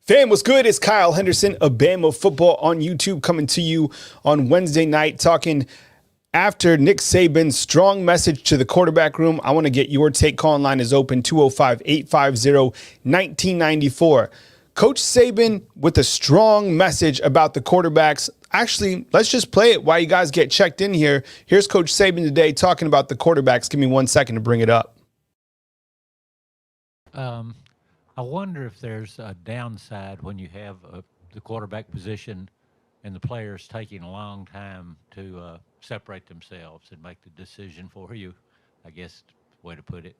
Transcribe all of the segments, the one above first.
Fam, what's good? It's Kyle Henderson of Bama Football on YouTube, coming to you on Wednesday night, talking after Nick Saban's strong message to the quarterback room. I want to get your take. Call line is open, 205-850-1994. Coach Saban with a strong message about the quarterbacks. Actually, let's just play it while you guys get checked in here. Here's Coach Saban today talking about the quarterbacks. Give me 1 second to bring it up. I wonder if there's a downside when you have the quarterback position and the players taking a long time to separate themselves and make the decision for you, I guess, way to put it.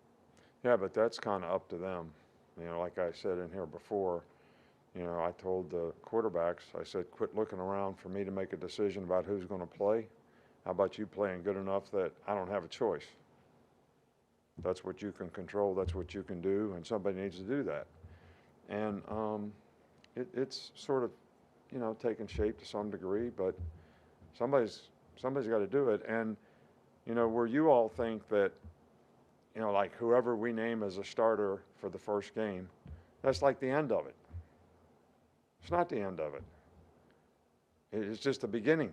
Yeah, but that's kind of up to them. Like I said in here before, I told the quarterbacks, I said, quit looking around for me to make a decision about who's going to play. How about you playing good enough that I don't have a choice? That's what you can control. That's what you can do, and somebody needs to do that. And it's sort of, taking shape to some degree, but somebody's got to do it. And where you all think that, like whoever we name as a starter for the first game, that's like the end of it. It's not the end of it. It's just the beginning.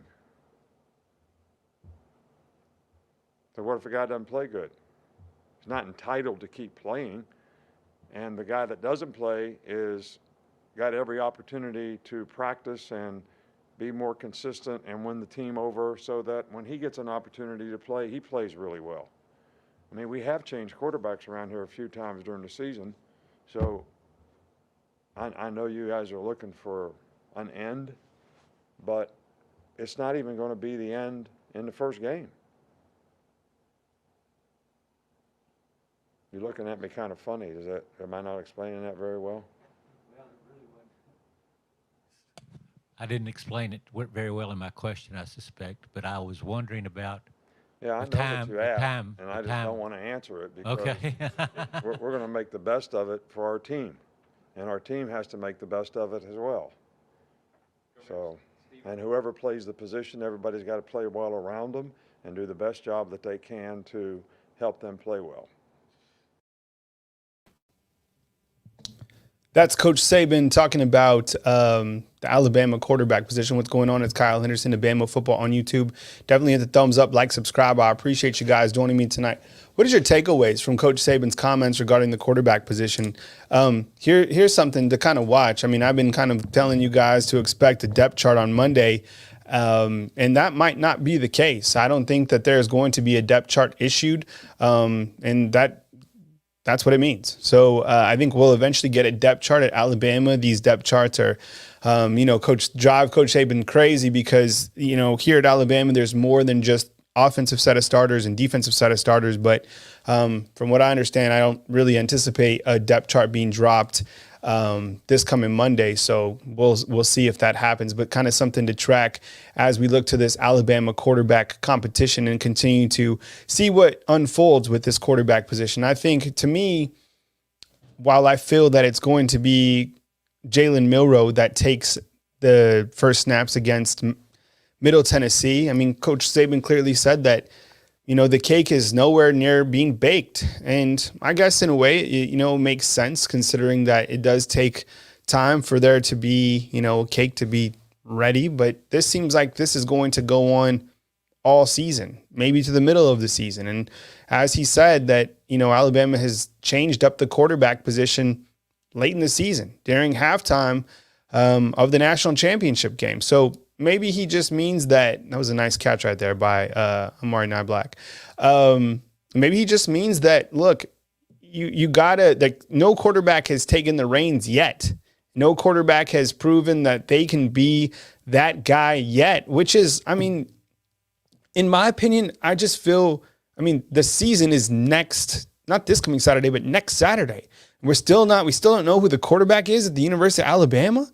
So what if a guy doesn't play good? He's not entitled to keep playing, and the guy that doesn't play is got every opportunity to practice and be more consistent and win the team over, so that when he gets an opportunity to play, he plays really well. I mean, we have changed quarterbacks around here a few times during the season, so I know you guys are looking for an end, but it's not even going to be the end in the first game. You're looking at me kind of funny. Am I not explaining that very well? I didn't explain it very well in my question, I suspect, but I was wondering about I know time, what you asked, time, and I just don't want to answer it because okay. we're going to make the best of it for our team, and our team has to make the best of it as well. So, and whoever plays the position, everybody's got to play well around them and do the best job that they can to help them play well. That's Coach Saban talking about the Alabama quarterback position. What's going on? It's Kyle Henderson of Bama Football on YouTube. Definitely hit the thumbs up, like, subscribe. I appreciate you guys joining me tonight. What is your takeaways from Coach Saban's comments regarding the quarterback position? Here's something to kind of watch. I mean, I've been kind of telling you guys to expect a depth chart on Monday, and that might not be the case. I don't think that there's going to be a depth chart issued, and that's what it means. So I think we'll eventually get a depth chart at Alabama. These depth charts are, Coach Saban crazy because, here at Alabama, there's more than just offensive set of starters and defensive set of starters. But from what I understand, I don't really anticipate a depth chart being dropped this coming Monday. So we'll see if that happens, but kind of something to track as we look to this Alabama quarterback competition and continue to see what unfolds with this quarterback position. I think, to me, while I feel that it's going to be Jaylen Milro that takes the first snaps against Middle Tennessee, I mean, Coach Saban clearly said that, the cake is nowhere near being baked. And I guess in a way, it makes sense considering that it does take time for there to be, cake to be ready. But this seems like this is going to go on all season, maybe to the middle of the season. And as he said that, Alabama has changed up the quarterback position late in the season during halftime of the national championship game. So maybe he just means that was a nice catch right there by Amari Niblack. Maybe he just means that, look, you gotta, like, no quarterback has taken the reins yet. No quarterback has proven that they can be that guy yet, which is, I mean, in my opinion, I just feel, the season is not this coming Saturday, but next Saturday. We still don't know who the quarterback is at the University of Alabama.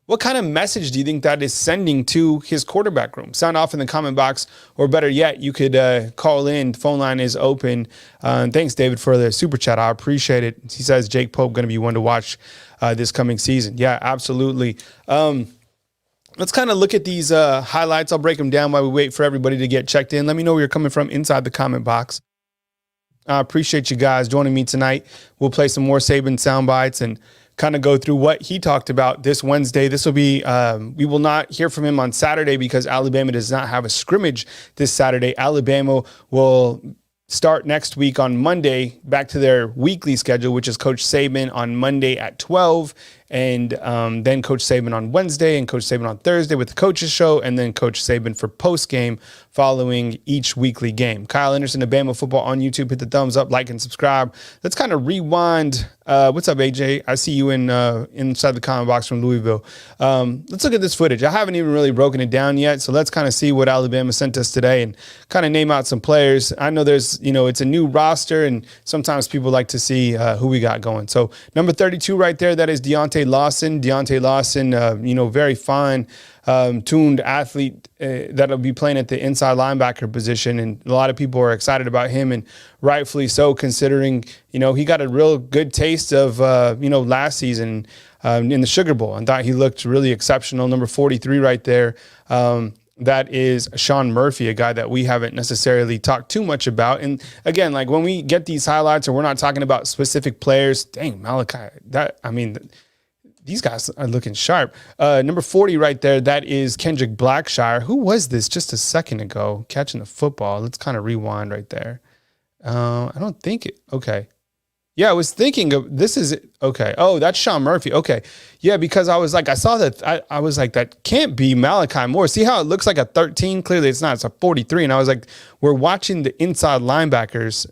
What kind of message do you think that is sending to his quarterback room? Sound off in the comment box, or better yet, you could call in. The phone line is open. Thanks, David, for the super chat. I appreciate it. He says Jake Pope going to be one to watch this coming season. Yeah, absolutely. Let's kind of look at these highlights. I'll break them down while we wait for everybody to get checked in. Let me know where you're coming from inside the comment box. I appreciate you guys joining me tonight. We'll play some more Saban sound bites and kind of go through what he talked about this Wednesday. This will be, we will not hear from him on Saturday because Alabama does not have a scrimmage this Saturday. Alabama will start next week on Monday, back to their weekly schedule, which is Coach Saban on Monday at 12, and then Coach Saban on Wednesday and Coach Saban on Thursday with the coaches show, and then Coach Saban for post game following each weekly game. Kyle Anderson, Alabama football on YouTube. Hit the thumbs up, like, and subscribe. Let's kind of rewind. What's up, AJ? I see you inside the comment box from Louisville. Let's look at this footage. I haven't even really broken it down yet, so let's kind of see what Alabama sent us today and kind of name out some players. I know there's, it's a new roster, and sometimes people like to see who we got going. So number 32 right there, that is Deontay Lawson. Deontay Lawson, very fine, tuned athlete that'll be playing at the inside linebacker position. And a lot of people are excited about him, and rightfully so, considering, he got a real good taste of, last season in the Sugar Bowl, and thought he looked really exceptional. Number 43 right there. That is Shawn Murphy, a guy that we haven't necessarily talked too much about. And again, like when we get these highlights or we're not talking about specific players, dang, Malachi, these guys are looking sharp. Number 40 right there, that is Kendrick Blackshire. Who was this just a second ago catching the football? Let's kind of rewind right there. I don't think it. Okay. Yeah, I was thinking of this is it. Okay. Oh, that's Shawn Murphy. Okay. Yeah, because I was like, I saw that. I was like, that can't be Malachi Moore. See how it looks like a 13? Clearly it's not. It's a 43. And I was like, we're watching the inside linebackers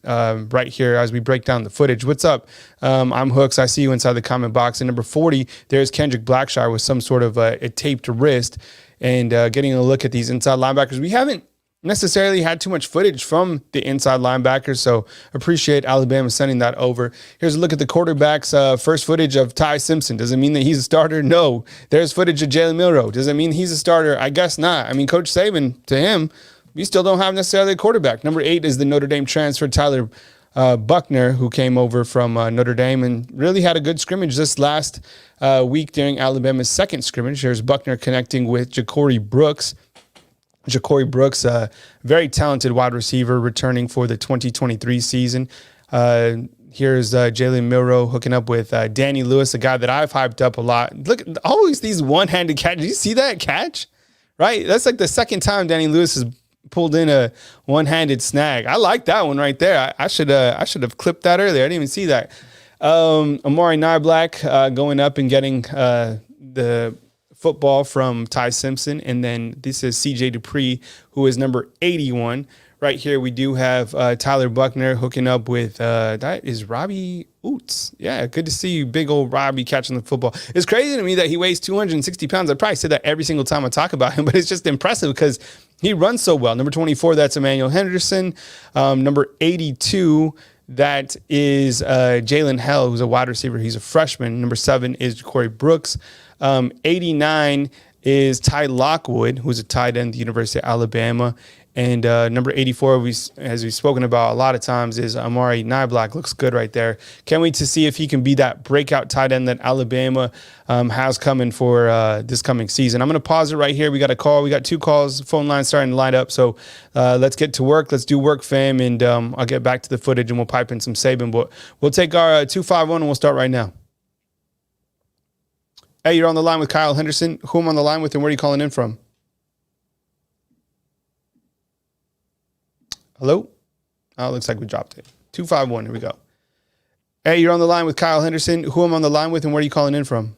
right here as we break down the footage. What's up? I'm Hooks. I see you inside the comment box. And number 40, there's Kendrick Blackshire with some sort of a taped wrist, and getting a look at these inside linebackers. We haven't necessarily had too much footage from the inside linebackers, so appreciate Alabama sending that over. Here's a look at the quarterbacks. First footage of Ty Simpson. Does it mean that he's a starter? No. There's footage of Jaylen Milro. Does it mean he's a starter? I guess not. I mean, Coach Saban, to him, we still don't have necessarily a quarterback. Number 8 is the Notre Dame transfer, Tyler Buckner, who came over from Notre Dame and really had a good scrimmage this last week during Alabama's second scrimmage. There's Buckner connecting with Ja'Cory Brooks. Ja'Cory Brooks, a very talented wide receiver returning for the 2023 season. Here's Jaylen Milro hooking up with Danny Lewis, a guy that I've hyped up a lot. Look, always these one-handed catches. Did you see that catch? Right? That's like the second time Danny Lewis has pulled in a one-handed snag. I like that one right there. I should have clipped that earlier. I didn't even see that. Amari Niblack going up and getting the football from Ty Simpson. And then this is CJ Dupree, who is number 81. Right here, we do have Tyler Buckner hooking up with, that is Robbie Oots. Yeah, good to see you, big old Robbie catching the football. It's crazy to me that he weighs 260 pounds. I probably say that every single time I talk about him, but it's just impressive because he runs so well. Number 24, that's Emmanuel Henderson. Number 82, that is Jalen Hell, who's a wide receiver. He's a freshman. Number 7 is Ja'Cory Brooks. 89 is Ty Lockwood, who's a tight end at the University of Alabama. And number 84, as we've spoken about a lot of times, is Amari Niblack. Looks good right there. Can't wait to see if he can be that breakout tight end that Alabama has coming for this coming season. I'm going to pause it right here. We got a call. We got 2 calls. Phone line starting to light up. So let's get to work. Let's do work, fam. And I'll get back to the footage and we'll pipe in some Saban. But we'll take our 251 and we'll start right now. Hey, you're on the line with Kyle Henderson. Who am I on the line with and where are you calling in from? Hello? Oh, it looks like we dropped it. 251, here we go. Hey, you're on the line with Kyle Henderson. Who am I on the line with and where are you calling in from?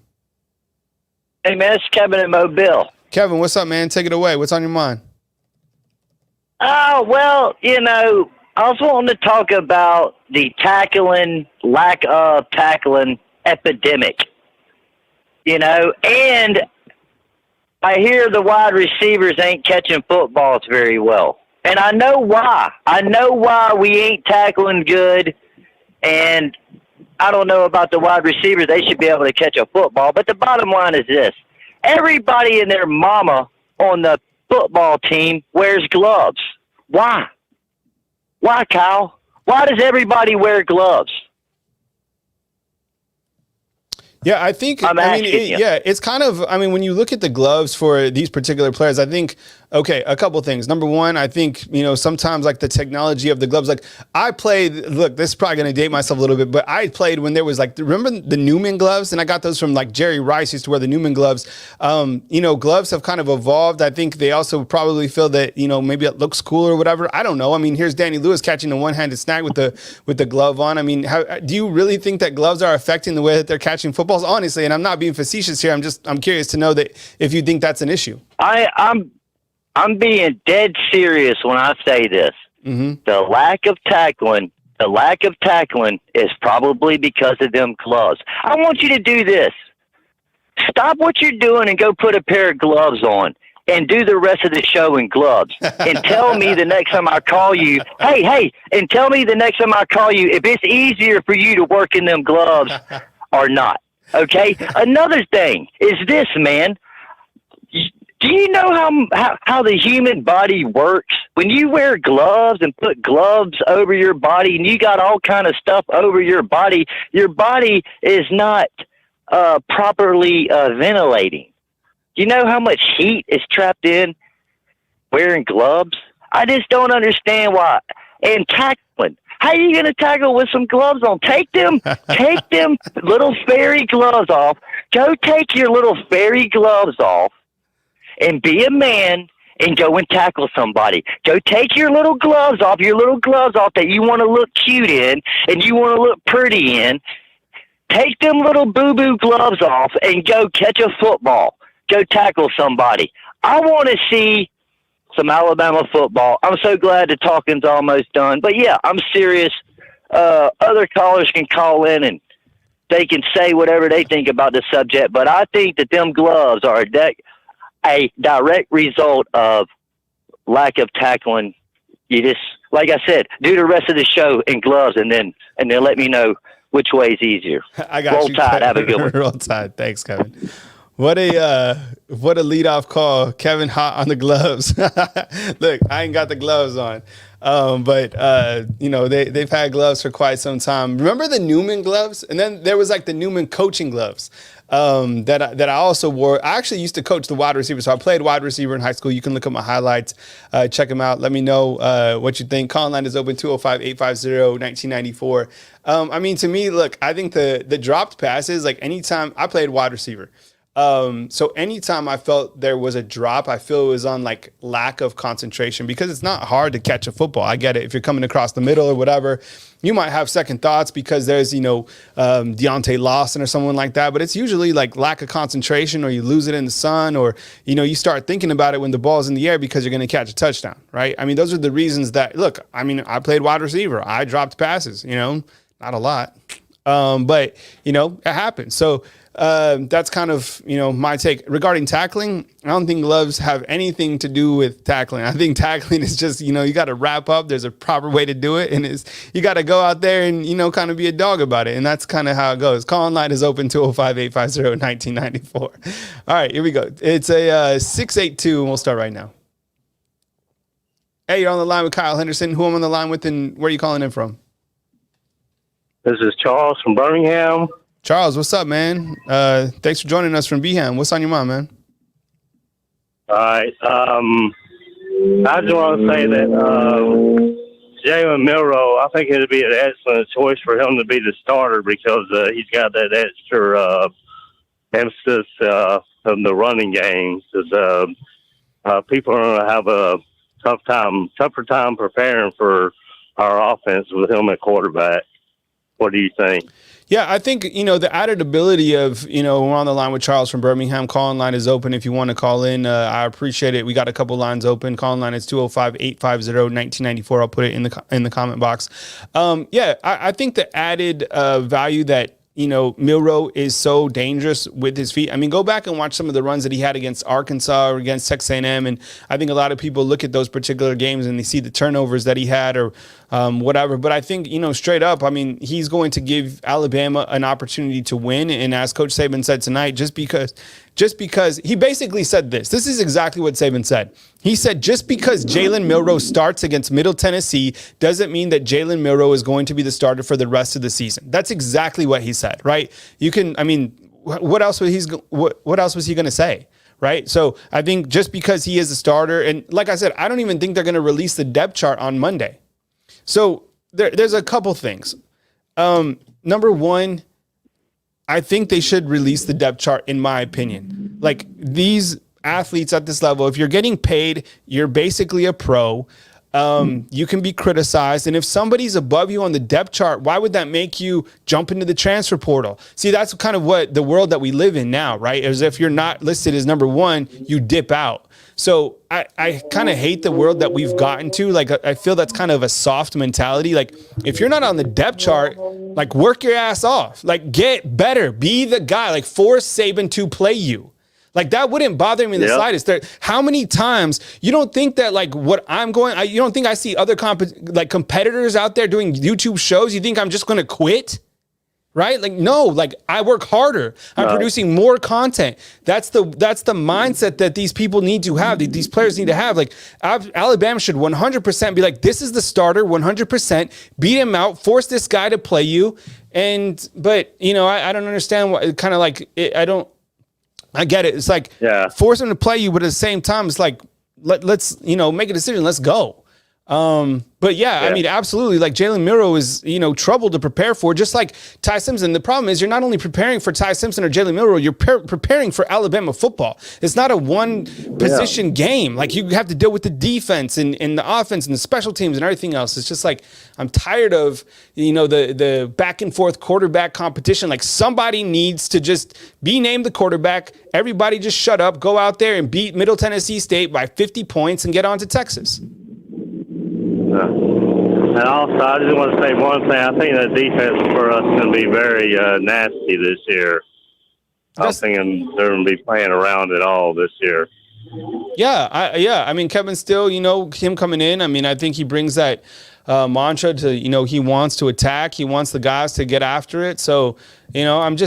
Hey, man, it's Kevin in Mobile. Kevin, what's up, man? Take it away. What's on your mind? Oh, well, I was wanting to talk about the lack of tackling epidemic. And I hear the wide receivers ain't catching footballs very well. And I know why. I know why we ain't tackling good. And I don't know about the wide receivers. They should be able to catch a football. But the bottom line is this. Everybody and their mama on the football team wears gloves. Why? Why, Kyle? Why does everybody wear gloves? Yeah, I think, it's kind of, when you look at the gloves for these particular players, I think Okay, a couple things. Number one, I think, sometimes like the technology of the gloves, like I played, look, this is probably going to date myself a little bit, but I played when there was like, remember the Newman gloves? And I got those from like Jerry Rice used to wear the Newman gloves. Gloves have kind of evolved. I think they also probably feel that, maybe it looks cool or whatever. I don't know. I mean, here's Danny Lewis catching a one-handed snag with the glove on. I mean, do you really think that gloves are affecting the way that they're catching footballs? Honestly, and I'm not being facetious here. I'm curious to know that if you think that's an issue. I'm being dead serious when I say this. Mm-hmm. The lack of tackling is probably because of them gloves. I want you to do this. Stop what you're doing and go put a pair of gloves on and do the rest of the show in gloves. And tell me the next time I call you, and tell me the next time I call you if it's easier for you to work in them gloves or not. Okay? Another thing is this, man. Do you know how the human body works? When you wear gloves and put gloves over your body and you got all kind of stuff over your body is not properly ventilating. Do you know how much heat is trapped in wearing gloves? I just don't understand why. And tackling. How are you going to tackle with some gloves on? Take them little fairy gloves off. Go take your little fairy gloves off. And be a man and go and tackle somebody. Go take your little gloves off that you want to look cute in and you want to look pretty in. Take them little boo-boo gloves off and go catch a football. Go tackle somebody. I want to see some Alabama football. I'm so glad the talking's almost done. But, yeah, I'm serious. Other callers can call in and they can say whatever they think about the subject. But I think that them gloves are a direct result of lack of tackling. You just, like I said, do the rest of the show in gloves and then let me know which way is easier. I got Roll you. Tide. Have a good one. Roll Tide. Thanks, Kevin. What a leadoff call. Kevin hot on the gloves. Look, I ain't got the gloves on. But they've had gloves for quite some time. Remember the Newman gloves? And then there was like the Newman coaching gloves that I also wore. I actually used to coach the wide receiver. So I played wide receiver in high school. You can look at my highlights, check them out. Let me know what you think. Call line is open 205-850-1994. To me, look, I think the dropped passes, like anytime I played wide receiver. So anytime I felt there was a drop, I feel it was on like lack of concentration because it's not hard to catch a football. I get it. If you're coming across the middle or whatever, you might have second thoughts because there's, Deontay Lawson or someone like that, but it's usually like lack of concentration or you lose it in the sun or, you start thinking about it when the ball's in the air because you're going to catch a touchdown, right? I mean, those are the reasons that, look, I played wide receiver. I dropped passes, not a lot. But it happens. So, that's kind of, my take regarding tackling. I don't think gloves have anything to do with tackling. I think tackling is just, you got to wrap up. There's a proper way to do it. And you got to go out there and, kind of be a dog about it. And that's kind of how it goes. Call line is open 205-850-1994. All right, here we go. It's a 682 and we'll start right now. Hey, you're on the line with Kyle Henderson. Who I'm on the line with and where are you calling in from? This is Charles from Birmingham. Charles, what's up, man? Thanks for joining us from Beeham. What's on your mind, man? All right. I just want to say that Jaylen Milro, I think it would be an excellent choice for him to be the starter because he's got that extra emphasis of the running game. Because people are going to have a tougher time preparing for our offense with him at quarterback. What do you think? Yeah, I think, the added ability of, we're on the line with Charles from Birmingham. Calling line is open if you want to call in. I appreciate it. We got a couple lines open. Calling line is 205-850-1994. I'll put it in the comment box. I think the added value that, Milro is so dangerous with his feet. I mean, go back and watch some of the runs that he had against Arkansas or against Texas A&M. And I think a lot of people look at those particular games and they see the turnovers that he had or whatever. But I think, straight up, he's going to give Alabama an opportunity to win. And as Coach Saban said tonight, just because he basically said this is exactly what Saban said. He said, just because Jaylen Milro starts against Middle Tennessee doesn't mean that Jaylen Milro is going to be the starter for the rest of the season. That's exactly what he said, right? What else was he going to say? right? So I think just because he is a starter, and like I said, I don't even think they're going to release the depth chart on Monday. So there's a couple things. Number one, I think they should release the depth chart, in my opinion. Like, these athletes at this level, if you're getting paid, you're basically a pro. You can be criticized. And if somebody's above you on the depth chart, why would that make you jump into the transfer portal? See, that's kind of what the world that we live in now, right? As if you're not listed as number one, you dip out. So I kind of hate the world that we've gotten to. Like, I feel that's kind of a soft mentality. Like, if you're not on the depth chart, like, work your ass off. Like, get better. Be the guy. Like, force Saban to play you. Like, that wouldn't bother me in the slightest. How many times you don't think that, like, what I'm going, you don't think I see other competitors out there doing YouTube shows? You think I'm just going to quit? Right? Like, no, like, I work harder. I'm producing more content. That's the mindset that these people need to have. These players need to have. Like, Alabama should 100% be like, this is the starter, 100%. Beat him out. Force this guy to play you. But you know, I don't understand what kind of like I get it. It's like force him to play you, but at the same time, it's like let's make a decision. Let's go. But I mean, absolutely. Like, Jaylen Milro is, trouble to prepare for, just like Ty Simpson. The problem is you're not only preparing for Ty Simpson or Jaylen Milro, you're preparing for Alabama football. It's not a one position game. Like, you have to deal with the defense and the offense and the special teams and everything else. It's just like, I'm tired of, the back and forth quarterback competition. Like, somebody needs to just be named the quarterback. Everybody just shut up, go out there and beat Middle Tennessee State by 50 points and get on to Texas. And also, I just want to say one thing. I think the defense for us is going to be very nasty this year. I don't think they're going to be playing around at all this year. I mean, Kevin Steele, him coming in, I mean, I think he brings that mantra to, he wants to attack. He wants the guys to get after it. So, I'm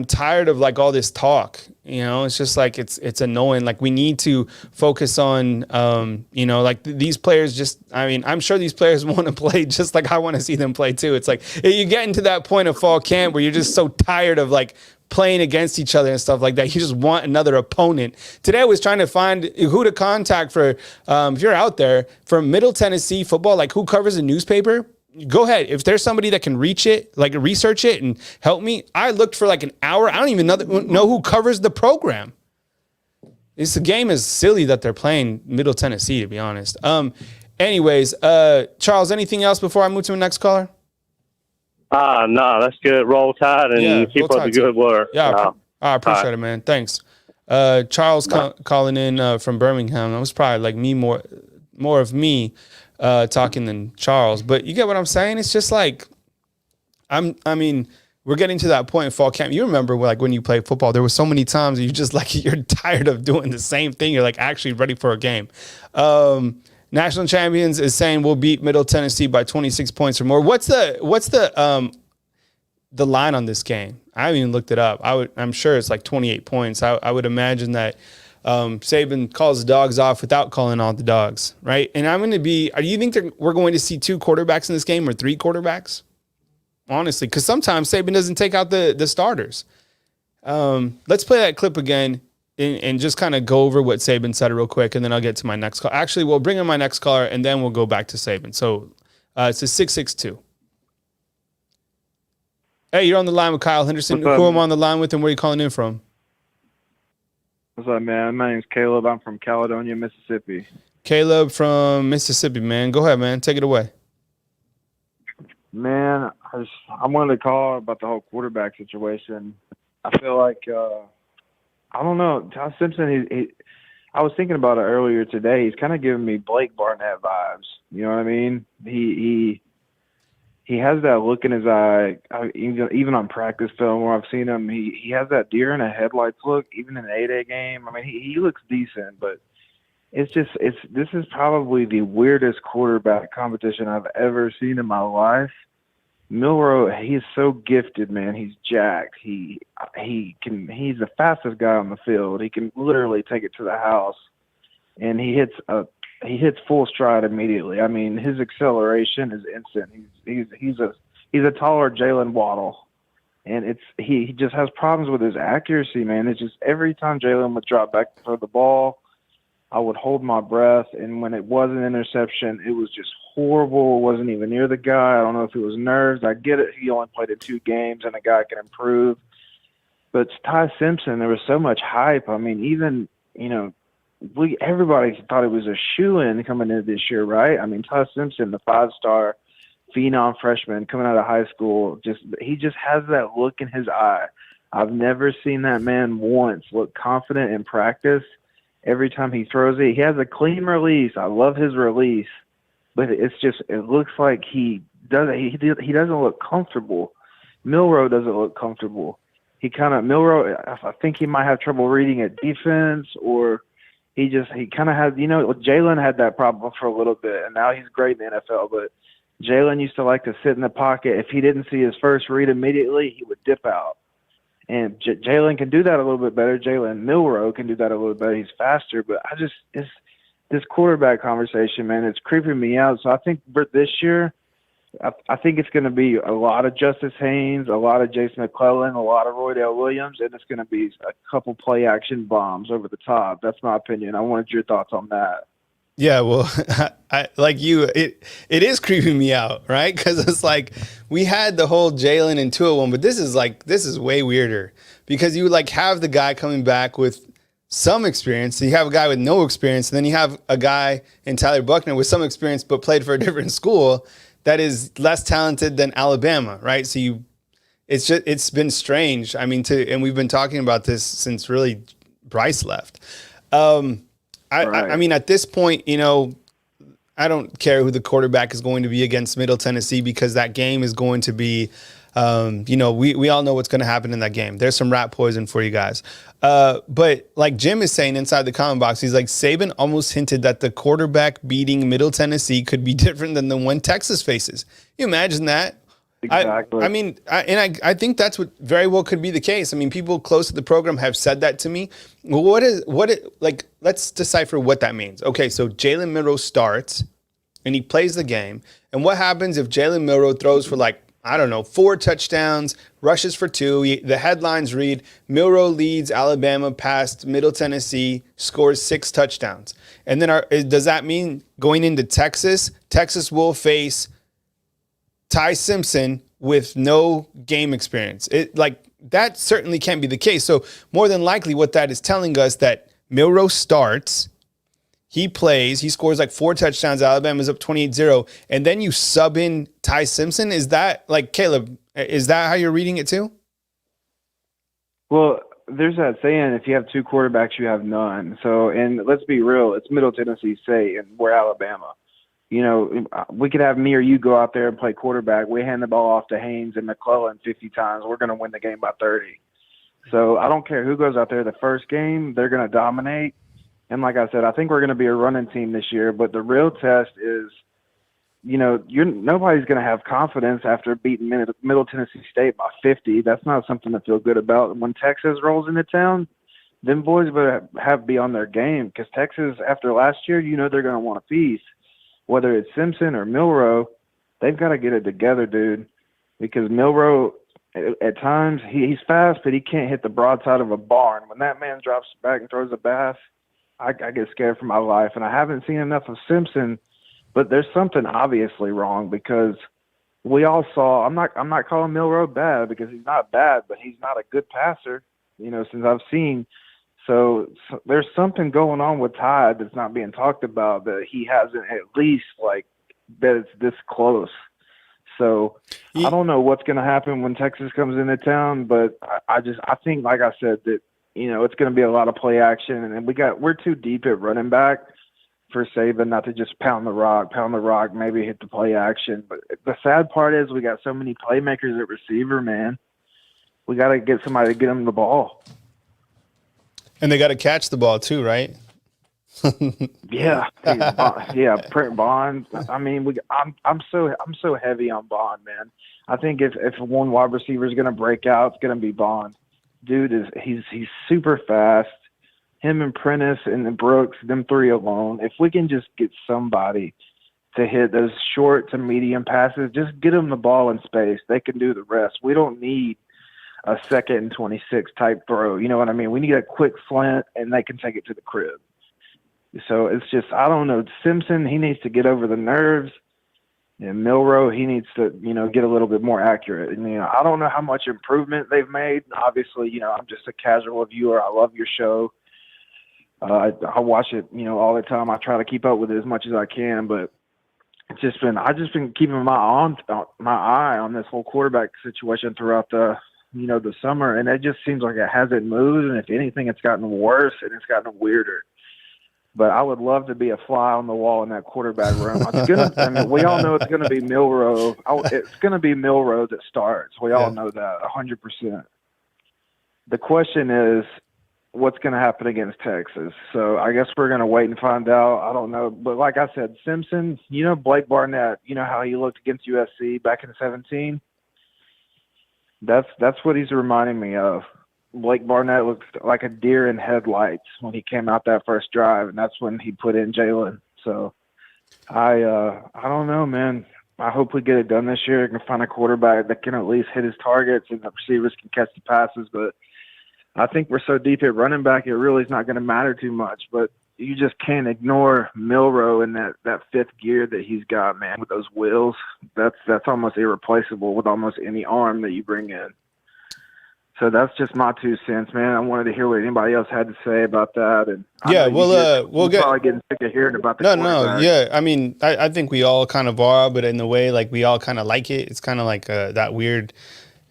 tired of, like, all this talk. It's just like, it's annoying. Like, we need to focus on, like, these players just, I mean, I'm sure these players want to play just like I want to see them play too. It's like, you get into that point of fall camp where you're just so tired of, like, playing against each other and stuff like that. You just want another opponent. Today I was trying to find who to contact for, if you're out there, from Middle Tennessee football, like, who covers a newspaper. Go ahead. If there's somebody that can research it and help me. I looked for like an hour. I don't even know who covers the program. The game is silly that they're playing Middle Tennessee, to be honest. Anyways, Charles, anything else before I move to the next caller? No, that's good. Roll Tide and keep up the good work. Yeah, I appreciate it, man. Thanks. Charles calling in from Birmingham. That was probably like me more of me talking than Charles, but you get what I'm saying? It's just like, I mean, we're getting to that point in fall camp. You remember, like, when you played football, there were so many times you just, like, you're tired of doing the same thing. You're, like, actually ready for a game. National Champions is saying we'll beat Middle Tennessee by 26 points or more. What's the line on this game? I haven't even looked it up. I'm sure it's like 28 points. I would imagine that Saban calls the dogs off without calling all the dogs, right? And do you think we're going to see 2 quarterbacks in this game or 3 quarterbacks? Honestly, because sometimes Saban doesn't take out the starters. Let's play that clip again and just kind of go over what Saban said real quick, and then I'll get to my next call. Actually, we'll bring in my next caller, and then we'll go back to Saban. So it's a 662. Hey, you're on the line with Kyle Henderson. Who am I on the line with, and where are you calling in from? What's up, man? My name's Caleb. I'm from Caledonia, Mississippi. Caleb from Mississippi, man. Go ahead, man. Take it away. Man, I wanted to call about the whole quarterback situation. I feel like, I don't know, Ty Simpson, I was thinking about it earlier today. He's kind of giving me Blake Barnett vibes. You know what I mean? He has that look in his eye, even on practice film where I've seen him. He has that deer in the headlights look, even in an 8A game. I mean, he looks decent, but this is probably the weirdest quarterback competition I've ever seen in my life. Milro, he's so gifted, man. He's jacked. He's the fastest guy on the field. He can literally take it to the house, and he hits full stride immediately. I mean, his acceleration is instant. He's a taller Jalen Waddle. And he just has problems with his accuracy, man. It's just every time Jaylen would drop back to throw the ball, I would hold my breath. And when it was an interception, it was just horrible. It wasn't even near the guy. I don't know if it was nerves. I get it. He only played in 2 games and a guy can improve. But Ty Simpson, there was so much hype. I mean, even, everybody thought it was a shoo-in coming into this year, right? I mean, Ty Simpson, the 5-star phenom freshman coming out of high school, he just has that look in his eye. I've never seen that man once look confident in practice. Every time he throws it, he has a clean release. I love his release, but it looks like he doesn't look comfortable. Milro doesn't look comfortable. Milro, I think he might have trouble reading at defense, or he kind of has, Jaylen had that problem for a little bit, and now he's great in the NFL, but Jaylen used to like to sit in the pocket. If he didn't see his first read immediately, he would dip out. And Jaylen can do that a little bit better. Jaylen Milro can do that a little better. He's faster, but it's this quarterback conversation, man, it's creeping me out. So I think for this year, I think it's going to be a lot of Justice Haynes, a lot of Jason McClellan, a lot of Roydale Williams, and it's going to be a couple play action bombs over the top. That's my opinion. I wanted your thoughts on that. Yeah, well, I like you. It is creeping me out, right? Because it's like we had the whole Jaylen and Tua one, but this is way weirder because you like have the guy coming back with some experience. So you have a guy with no experience, and then you have a guy in Tyler Buckner with some experience but played for a different school that is less talented than Alabama, right? So it's been strange. I mean, and we've been talking about this since really Bryce left. I mean, at this point, I don't care who the quarterback is going to be against Middle Tennessee because that game is going to be, we all know what's going to happen in that game. There's some rat poison for you guys. But like Jim is saying inside the comment box, he's like, Saban almost hinted that the quarterback beating Middle Tennessee could be different than the one Texas faces. You imagine that? Exactly. I think that's what very well could be the case. I mean, people close to the program have said that to me. Well, let's decipher what that means. Okay, so Jaylen Milro starts and he plays the game. And what happens if Jaylen Milro throws for 4 touchdowns, rushes for 2? The headlines read, Milro leads Alabama past Middle Tennessee, scores 6 touchdowns. And then does that mean going into Texas will face Ty Simpson with no game experience? That certainly can't be the case. So more than likely what that is telling us that Milro starts, he plays, he scores 4 touchdowns, Alabama's up 28-0, and then you sub in Ty Simpson. Is that Caleb, is that how you're reading it too? Well, there's that saying, if you have 2 quarterbacks, you have none. So, and let's be real, it's Middle Tennessee State and we're Alabama. We could have me or you go out there and play quarterback. We hand the ball off to Haynes and McClellan 50 times. We're going to win the game by 30. So I don't care who goes out there the first game. They're going to dominate. And like I said, I think we're going to be a running team this year. But the real test is, nobody's going to have confidence after beating Middle Tennessee State by 50. That's not something to feel good about. When Texas rolls into town, them boys better be on their game because Texas, after last year, they're going to want to feast. Whether it's Simpson or Milro, they've got to get it together, dude. Because Milro, at times, he's fast, but he can't hit the broadside of a barn. When that man drops back and throws a pass, I get scared for my life. And I haven't seen enough of Simpson, but there's something obviously wrong because we all saw. I'm not calling Milro bad because he's not bad, but he's not a good passer. Since I've seen. So there's something going on with Ty that's not being talked about, that he hasn't at least that it's this close. So I don't know what's going to happen when Texas comes into town, but I think, like I said, that, it's going to be a lot of play action, and we're too deep at running back for Saban not to just pound the rock, maybe hit the play action. But the sad part is we got so many playmakers at receiver, man. We got to get somebody to get them the ball. And they got to catch the ball too, right? Yeah, Print Bond. I mean, I'm so heavy on Bond, man. I think if one wide receiver is going to break out, it's going to be Bond. Dude he's super fast. Him and Prentice and Brooks, them 3 alone. If we can just get somebody to hit those short to medium passes, just get them the ball in space. They can do the rest. We don't need a 2nd and 26 type throw. You know what I mean? We need a quick slant, and they can take it to the crib. So it's just, I don't know. Simpson, he needs to get over the nerves. And Milro, he needs to, get a little bit more accurate. And, I don't know how much improvement they've made. Obviously, I'm just a casual viewer. I love your show. I watch it, all the time. I try to keep up with it as much as I can, but I've just been keeping my eye on this whole quarterback situation throughout the summer, and it just seems like it hasn't moved. And if anything, it's gotten worse and it's gotten weirder. But I would love to be a fly on the wall in that quarterback room. We all know it's going to be Milro. It's going to be Milro that starts. We all know that 100%. The question is, what's going to happen against Texas? So I guess we're going to wait and find out. I don't know. But like I said, Simpson, Blake Barnett, how he looked against USC back in 2017? That's what he's reminding me of. Blake Barnett looked like a deer in headlights when he came out that first drive, and that's when he put in Jaylen. So I don't know, man. I hope we get it done this year. I can find a quarterback that can at least hit his targets and the receivers can catch the passes. But I think we're so deep at running back, it really is not going to matter too much. But you just can't ignore Milro in that fifth gear that he's got, man, with those wheels. That's almost irreplaceable with almost any arm that you bring in. So that's just my 2 cents, man. I wanted to hear what anybody else had to say about that. And we'll get probably getting sick of hearing about the No, yeah. I mean, I think we all kind of are, but in a way, like we all kind of like it. It's kind of like that weird,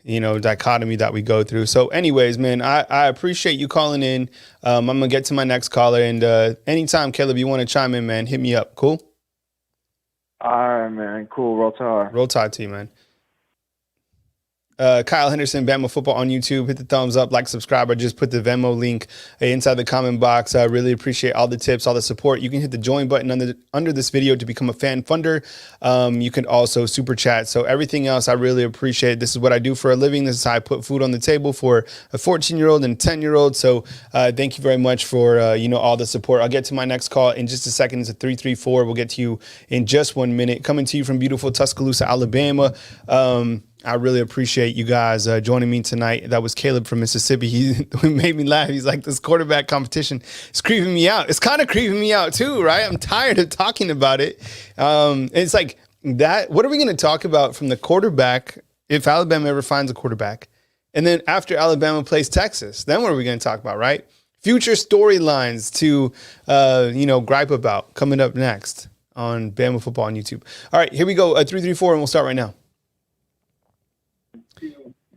dichotomy that we go through. So, anyways, man, I appreciate you calling in. I'm gonna get to my next caller, and anytime, Caleb, you want to chime in, man, hit me up. Cool. All right, man. Cool. Roll Tide. Roll Tide to you, man. Kyle Henderson, Bama Football on YouTube. Hit the thumbs up, like, subscribe, or just put the Venmo link inside the comment box. I really appreciate all the tips, all the support. You can hit the join button under this video to become a fan funder. You can also super chat. So everything else, I really appreciate. This is what I do for a living. This is how I put food on the table for a 14-year-old and a 10-year-old. So thank you very much for all the support. I'll get to my next call in just a second. It's a 334. We'll get to you in just 1 minute. Coming to you from beautiful Tuscaloosa, Alabama. I really appreciate you guys joining me tonight. That was Caleb from Mississippi. He made me laugh. He's like, this quarterback competition is creeping me out. It's kind of creeping me out too, right? I'm tired of talking about it. It's like that. What are we going to talk about from the quarterback if Alabama ever finds a quarterback? And then after Alabama plays Texas, then what are we going to talk about, right? Future storylines to, gripe about coming up next on Bama Football on YouTube. All right, here we go. 334, and we'll start right now.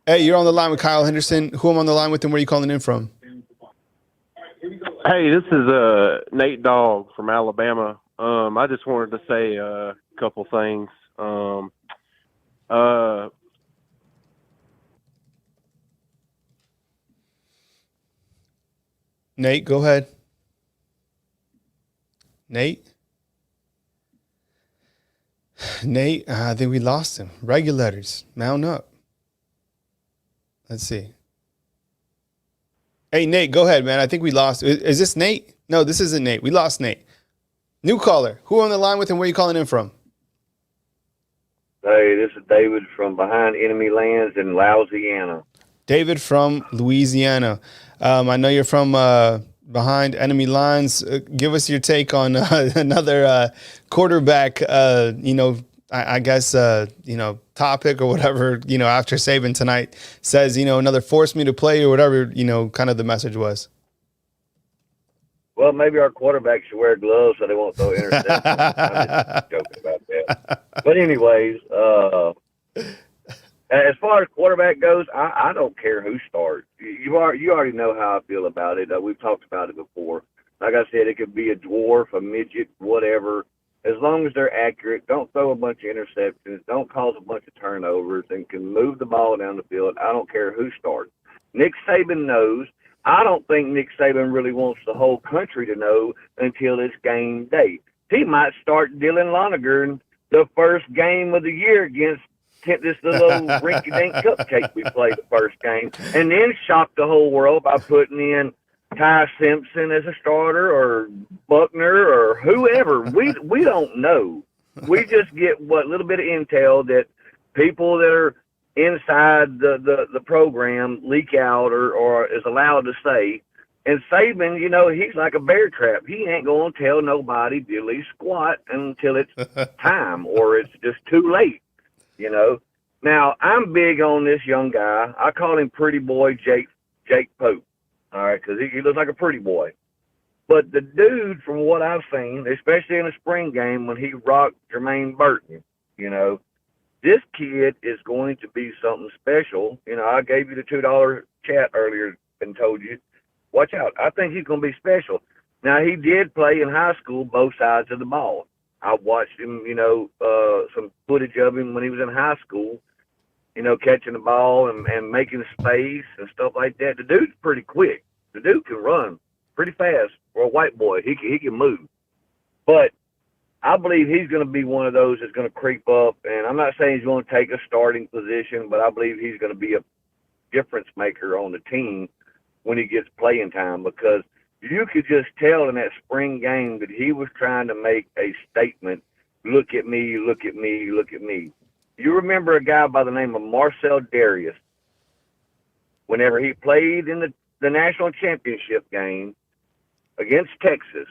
Hey, you're on the line with Kyle Henderson. Who am I on the line with, and where are you calling in from? Hey, this is Nate Dogg from Alabama. I just wanted to say a couple things. Nate, go ahead. Nate, I think we lost him. Regulators, mount up. Let's see. Hey, Nate, go ahead, man. I think we lost. Is this Nate? No, this isn't Nate. We lost Nate. New caller. Who on the line with, and where are you calling in from? Hey, this is David from behind enemy lands in Louisiana. David from Louisiana. I know you're from behind enemy lines. Give us your take on another quarterback, I guess, topic or whatever, after Saban tonight says, another force me to play or whatever, kind of the message was. Well, maybe our quarterback should wear gloves so they won't throw interceptions. I'm just joking about that. But anyways, as far as quarterback goes, I don't care who starts. You already know how I feel about it. We've talked about it before. Like I said, it could be a dwarf, a midget, whatever. As long as they're accurate, don't throw a bunch of interceptions, don't cause a bunch of turnovers, and can move the ball down the field. I don't care who starts. Nick Saban knows. I don't think Nick Saban really wants the whole country to know until it's game day. He might start Dylan Lonergan the first game of the year against this little rinky-dink cupcake we played the first game, and then shock the whole world by putting in Ty Simpson as a starter or Buckner or whoever. We don't know. We just get what little bit of intel that people that are inside the program leak out or is allowed to say. And Saban, you know, he's like a bear trap. He ain't going to tell nobody diddly squat until it's time or it's just too late, you know. Now, I'm big on this young guy. I call him Pretty Boy Jake Pope, all right, because he looks like a pretty boy. But the dude, from what I've seen, especially in a spring game when he rocked Jermaine Burton, you know, this kid is going to be something special. You know, I gave you the $2 chat earlier and told you, watch out. I think he's going to be special. Now, he did play in high school both sides of the ball. I watched him, you know, some footage of him when he was in high school, you know, catching the ball and making space and stuff like that. The dude's pretty quick. The dude can run pretty fast for a white boy. He can move. But I believe he's going to be one of those that's going to creep up. And I'm not saying he's going to take a starting position, but I believe he's going to be a difference maker on the team when he gets playing time, because you could just tell in that spring game that he was trying to make a statement. Look at me, look at me, look at me. You remember a guy by the name of Marcel Darius, whenever he played in the national championship game against Texas,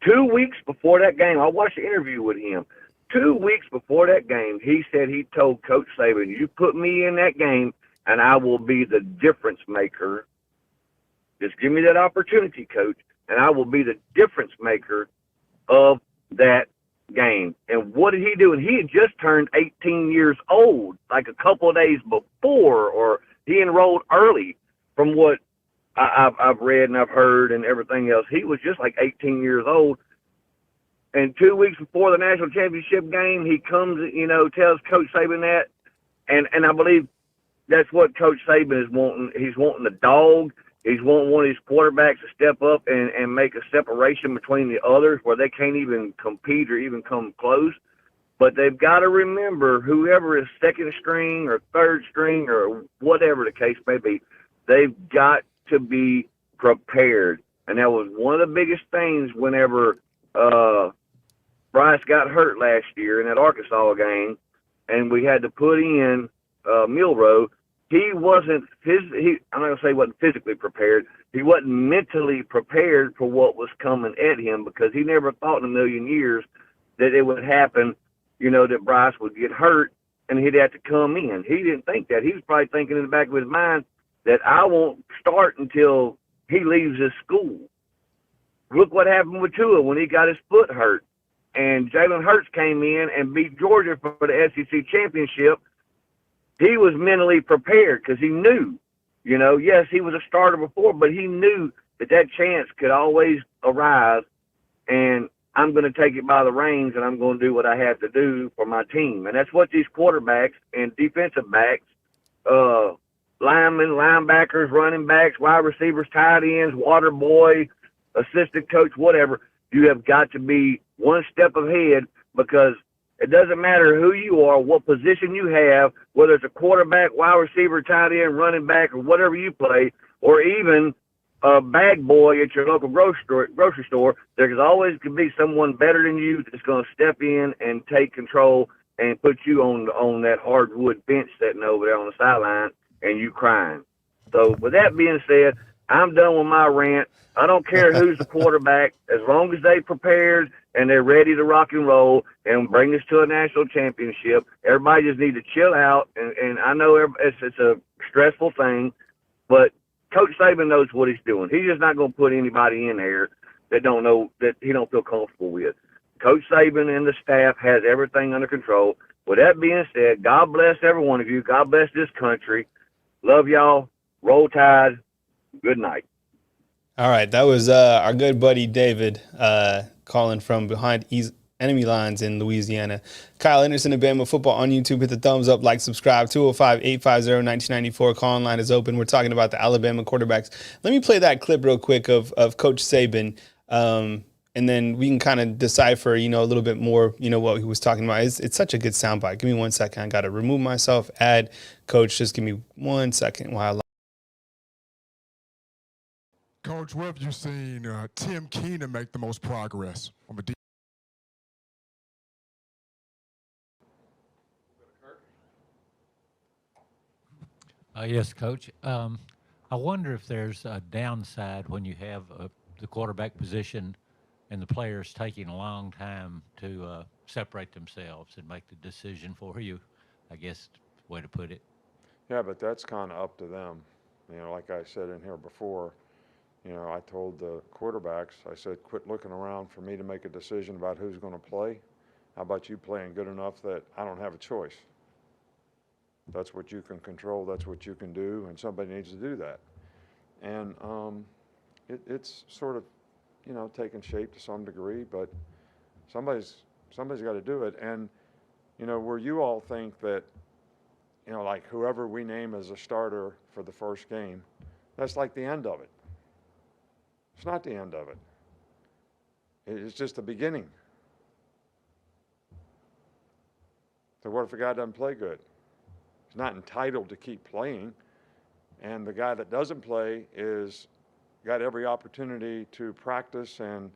2 weeks before that game, I watched an interview with him. 2 weeks before that game, he said he told Coach Saban, you put me in that game and I will be the difference maker. Just give me that opportunity, Coach, and I will be the difference maker of that game. And what did he do? And he had just turned 18 years old, like a couple of days before, or he enrolled early from what I've read and I've heard and everything else. He was just like 18 years old. And 2 weeks before the national championship game, he comes, you know, tells Coach Saban that. And I believe that's what Coach Saban is wanting. He's wanting the dog. He's wanting one of his quarterbacks to step up and make a separation between the others where they can't even compete or even come close. But they've got to remember, whoever is second string or third string or whatever the case may be, they've got to be prepared. And that was one of the biggest things whenever Bryce got hurt last year in that Arkansas game, and we had to put in Milro. He wasn't I'm not going to say he wasn't physically prepared. He wasn't mentally prepared for what was coming at him, because he never thought in a million years that it would happen, you know, that Bryce would get hurt and he'd have to come in. He didn't think that. He was probably thinking in the back of his mind that I won't start until he leaves his school. Look what happened with Tua when he got his foot hurt. And Jalen Hurts came in and beat Georgia for the SEC championship. He was mentally prepared because he knew, you know, yes, he was a starter before, but he knew that chance could always arise, and I'm going to take it by the reins and I'm going to do what I have to do for my team. And that's what these quarterbacks and defensive backs, linemen, linebackers, running backs, wide receivers, tight ends, water boy, assistant coach, whatever, you have got to be one step ahead, because it doesn't matter who you are, what position you have, whether it's a quarterback, wide receiver, tight end, running back, or whatever you play, or even a bag boy at your local grocery store, there's always going to be someone better than you that's going to step in and take control and put you on that hardwood bench sitting over there on the sideline and you crying. So with that being said, I'm done with my rant. I don't care who's the quarterback, as long as they prepared and they're ready to rock and roll and bring us to a national championship. Everybody just need to chill out. And I know it's a stressful thing, but Coach Saban knows what he's doing. He's just not going to put anybody in there that don't know, that he don't feel comfortable with. Coach Saban and the staff has everything under control. With that being said, God bless every one of you. God bless this country. Love y'all. Roll Tide. Good night. All right, that was our good buddy David calling from behind enemy lines in Louisiana. Kyle Anderson of Bama Football on YouTube. Hit the thumbs up, like, subscribe. 205-850-1994. Call line is open. We're talking about the Alabama quarterbacks. Let me play that clip real quick of Coach Saban, and then we can kind of decipher, you know, a little bit more, you know, what he was talking about. It's such a good soundbite. Give me 1 second. I got to remove myself. Add Coach. Just give me 1 second while Coach, where have you seen Tim Keenan make the most progress on the defense? Yes, Coach. I wonder if there's a downside when you have the quarterback position and the players taking a long time to separate themselves and make the decision for you. I guess way to put it. Yeah, but that's kind of up to them. Like I said in here before, I told the quarterbacks, I said, quit looking around for me to make a decision about who's going to play. How about you playing good enough that I don't have a choice? That's what you can control. That's what you can do, and somebody needs to do that. And it's sort of, taking shape to some degree, but somebody's got to do it. And where you all think that, like whoever we name as a starter for the first game, that's like the end of it. It's not the end of it. It's just the beginning. So what if a guy doesn't play good? He's not entitled to keep playing. And the guy that doesn't play is got every opportunity to practice and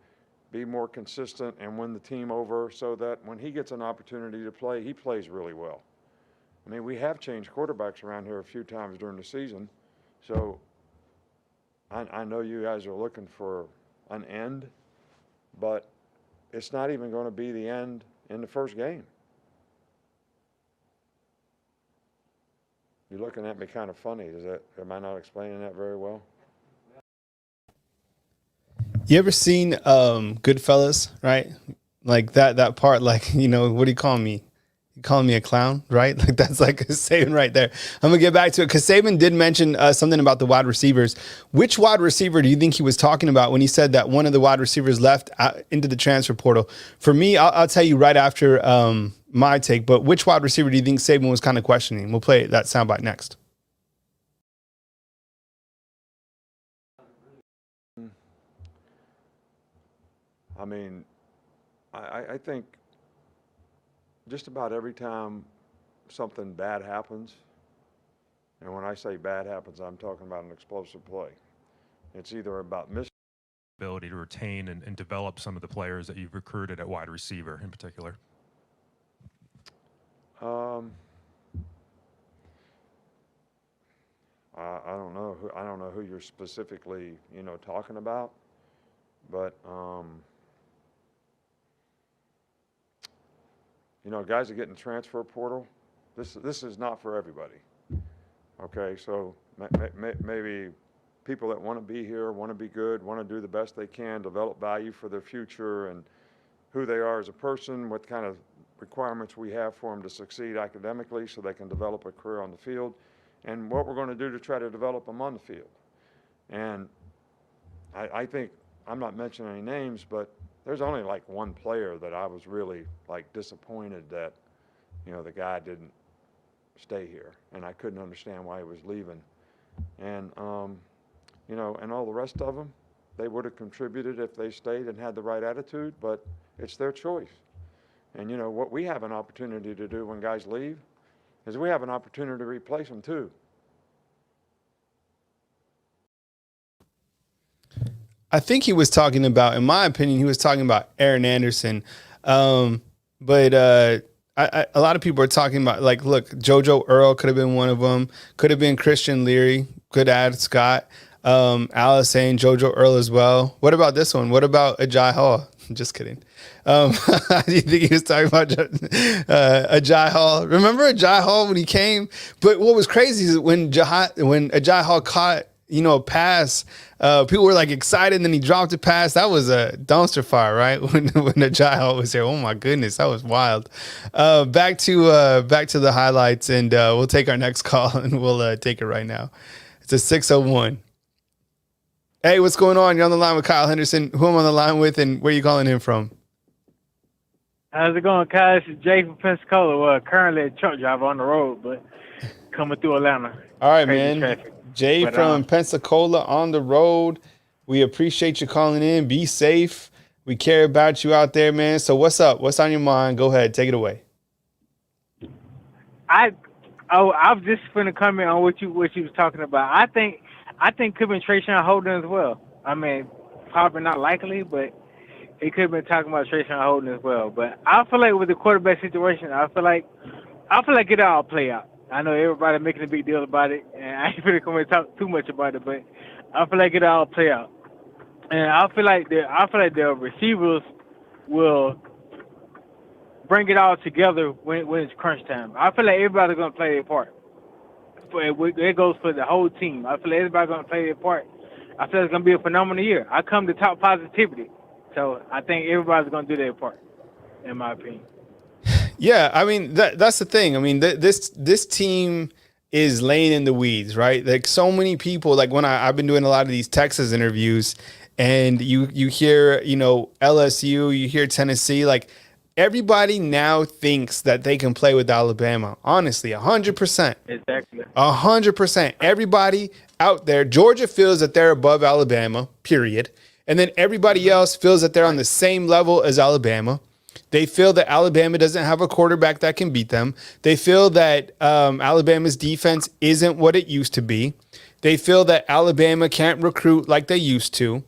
be more consistent and win the team over so that when he gets an opportunity to play, he plays really well. I mean, we have changed quarterbacks around here a few times during the season. So I know you guys are looking for an end, but it's not even going to be the end in the first game. You're looking at me kind of funny. Am I not explaining that very well? You ever seen Goodfellas, right? Like that part, like, what do you call me? You calling me a clown, right? Like that's like a Saban right there. I'm gonna get back to it because Saban did mention something about the wide receivers. Which wide receiver do you think he was talking about when he said that one of the wide receivers left out into the transfer portal? For me, I'll tell you right after my take, but which wide receiver do you think Saban was kind of questioning? We'll play that soundbite next. I mean, I think just about every time something bad happens, and when I say bad happens, I'm talking about an explosive play. It's either about ability to retain and develop some of the players that you've recruited at wide receiver in particular. I don't know. I don't know who you're specifically, talking about, but guys that get in the transfer portal, this is not for everybody. Okay, so maybe people that want to be here, want to be good, want to do the best they can, develop value for their future and who they are as a person, what kind of requirements we have for them to succeed academically so they can develop a career on the field, and what we're going to do to try to develop them on the field. And I think, I'm not mentioning any names, but there's only like one player that I was really like disappointed that, the guy didn't stay here, and I couldn't understand why he was leaving. And, and all the rest of them, they would have contributed if they stayed and had the right attitude, but it's their choice. And, what we have an opportunity to do when guys leave is we have an opportunity to replace them too. I think he was talking about, in my opinion, he was talking about Aaron Anderson. But a lot of people are talking about, like, look, JoJo Earl could have been one of them. Could have been Christian Leary. Could add Scott. Alice saying JoJo Earl as well. What about this one? What about Ajay Hall? Just kidding. Do you think he was talking about Ajay Hall? Remember Ajay Hall when he came? But what was crazy is when Ajay Hall caught, a pass, people were like excited, and then he dropped a pass. That was a dumpster fire, right? When Ajay Hall was there. Oh my goodness, that was wild. Back to the highlights, and we'll take our next call, and we'll take it right now. It's a 601. Hey, what's going on? You're on the line with Kyle Henderson. Who am I on the line with, and where are you calling in from? How's it going, Kyle? This is Jay from Pensacola. Well, currently a truck driver on the road, but coming through Atlanta. All right, Crazy man. traffic. Jay But, from Pensacola on the road. We appreciate you calling in. Be safe. We care about you out there, man. So what's up? What's on your mind? Go ahead. Take it away. I was just going to comment on what you was talking about. I think could have been Trayshawn Holden as well. I mean, probably not likely, but he could have been talking about Trayshawn Holden as well. But I feel like with the quarterback situation, I feel like it all play out. I know everybody making a big deal about it, and I ain't really going to talk too much about it, but I feel like it'll all play out. And I feel like the receivers will bring it all together when it's crunch time. I feel like everybody's going to play their part. It goes for the whole team. I feel like everybody's going to play their part. I feel it's going to be a phenomenal year. I come to talk positivity. So I think everybody's going to do their part, in my opinion. Yeah, I mean that's the thing. I mean this team is laying in the weeds, right? Like so many people. Like when I've been doing a lot of these Texas interviews, and you hear LSU, you hear Tennessee, like everybody now thinks that they can play with Alabama. Honestly, 100%. Exactly. 100%. Everybody out there, Georgia feels that they're above Alabama. Period. And then everybody else feels that they're on the same level as Alabama. They feel that Alabama doesn't have a quarterback that can beat them. They feel that Alabama's defense isn't what it used to be. They feel that Alabama can't recruit like they used to.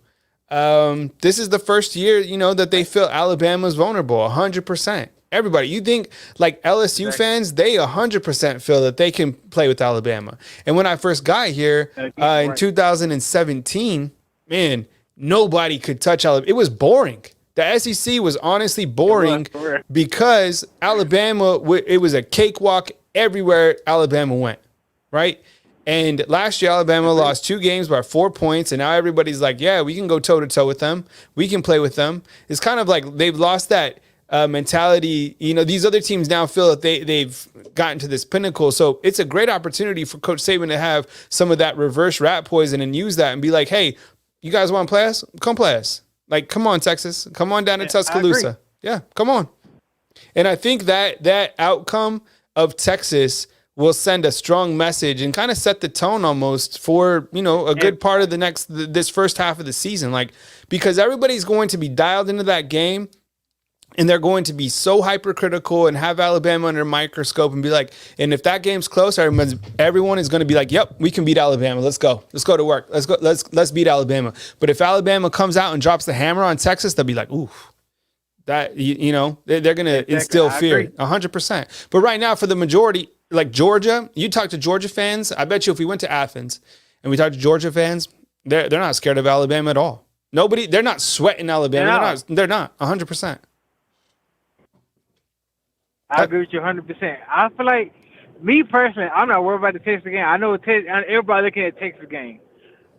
This is the first year, that they feel Alabama's vulnerable, 100%. Everybody, you think like LSU fans, they 100% feel that they can play with Alabama. And when I first got here in 2017, man, nobody could touch Alabama. It was boring. The SEC was honestly boring because Alabama, it was a cakewalk everywhere Alabama went, right? And last year, Alabama lost 2 games by 4 points, and now everybody's like, yeah, we can go toe-to-toe with them. We can play with them. It's kind of like they've lost that mentality. These other teams now feel that they've gotten to this pinnacle. So it's a great opportunity for Coach Saban to have some of that reverse rat poison and use that and be like, hey, you guys want to play us? Come play us. Like, come on, Texas. Come on down to Tuscaloosa. Yeah, come on. And I think that outcome of Texas will send a strong message and kind of set the tone almost for, a good part of this first half of the season. Like, because everybody's going to be dialed into that game and they're going to be so hypercritical and have Alabama under a microscope and be like, and if that game's close, everyone is going to be like, yep, we can beat Alabama. Let's go. Let's go to work. Let's go. Let's beat Alabama. But if Alabama comes out and drops the hammer on Texas, they'll be like, ooh, that, they're going to instill fear 100%. But right now for the majority, like Georgia, you talk to Georgia fans, I bet you if we went to Athens and we talked to Georgia fans, they're not scared of Alabama at all. They're not sweating Alabama. They're not 100%. I agree with you 100%. I feel like, me personally, I'm not worried about the Texas game. I know everybody looking at the Texas game.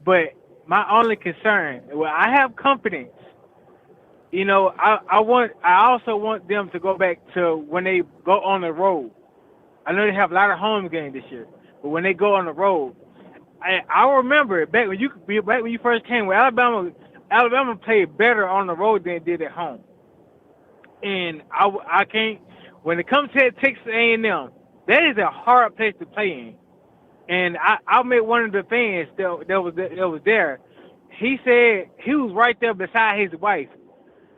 But my only concern, I have confidence. I also want them to go back to when they go on the road. I know they have a lot of home games this year, but when they go on the road, I remember back when you first came with Alabama played better on the road than it did at home. And I can't. When it comes to Texas A&M, that is a hard place to play in. And I met one of the fans that was there. He said he was right there beside his wife